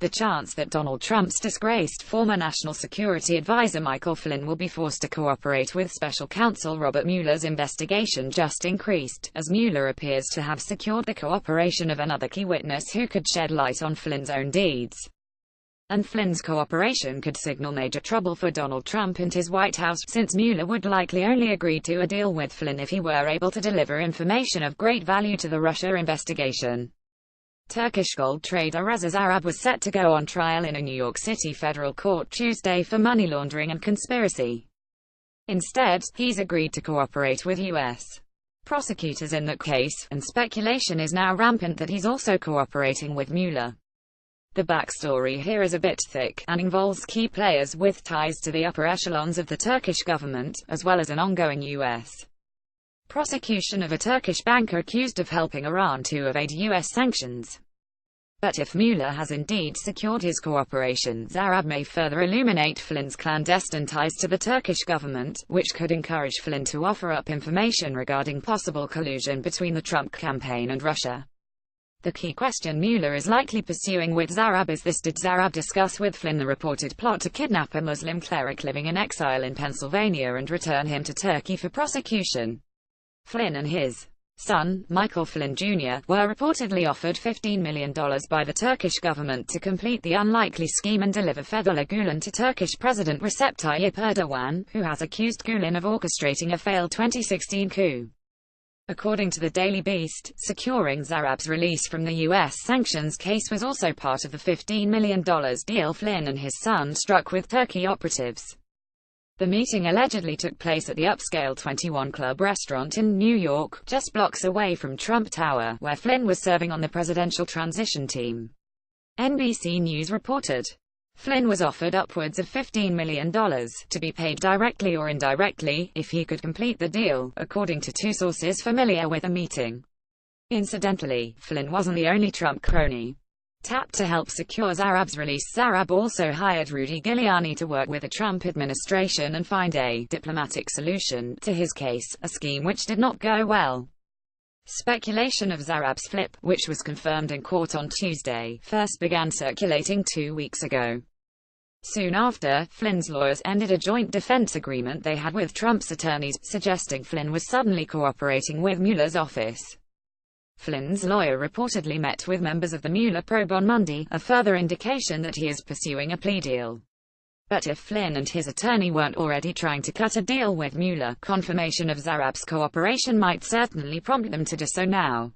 the chance that Donald Trump's disgraced former National Security Advisor Michael Flynn will be forced to cooperate with Special Counsel Robert Mueller's investigation just increased, as Mueller appears to have secured the cooperation of another key witness who could shed light on Flynn's own deeds. And Flynn's cooperation could signal major trouble for Donald Trump and his White House, since Mueller would likely only agree to a deal with Flynn if he were able to deliver information of great value to the Russia investigation. Turkish gold trader Reza Zarrab was set to go on trial in a New York City federal court Tuesday for money laundering and conspiracy. Instead, he's agreed to cooperate with U.S. prosecutors in that case, and speculation is now rampant that he's also cooperating with Mueller. The backstory here is a bit thick, and involves key players with ties to the upper echelons of the Turkish government, as well as an ongoing U.S. prosecution of a Turkish banker accused of helping Iran to evade U.S. sanctions. But if Mueller has indeed secured his cooperation, Zarrab may further illuminate Flynn's clandestine ties to the Turkish government, which could encourage Flynn to offer up information regarding possible collusion between the Trump campaign and Russia. The key question Mueller is likely pursuing with Zarrab is this: did Zarrab discuss with Flynn the reported plot to kidnap a Muslim cleric living in exile in Pennsylvania and return him to Turkey for prosecution? Flynn and his son, Michael Flynn Jr., were reportedly offered $15 million by the Turkish government to complete the unlikely scheme and deliver Fethullah Gulen to Turkish President Recep Tayyip Erdogan, who has accused Gulen of orchestrating a failed 2016 coup. According to the Daily Beast, securing Zarrab's release from the U.S. sanctions case was also part of the $15 million deal Flynn and his son struck with Turkey operatives. The meeting allegedly took place at the upscale 21 Club restaurant in New York, just blocks away from Trump Tower, where Flynn was serving on the presidential transition team. NBC News reported. Flynn was offered upwards of $15 million, to be paid directly or indirectly, if he could complete the deal, according to two sources familiar with the meeting. Incidentally, Flynn wasn't the only Trump crony tapped to help secure Zarrab's release. Zarrab also hired Rudy Giuliani to work with the Trump administration and find a diplomatic solution to his case, a scheme which did not go well. Speculation of Zarrab's flip, which was confirmed in court on Tuesday, first began circulating 2 weeks ago. Soon after, Flynn's lawyers ended a joint defense agreement they had with Trump's attorneys, suggesting Flynn was suddenly cooperating with Mueller's office. Flynn's lawyer reportedly met with members of the Mueller probe on Monday, a further indication that he is pursuing a plea deal. But if Flynn and his attorney weren't already trying to cut a deal with Mueller, confirmation of Zarrab's cooperation might certainly prompt them to do so now.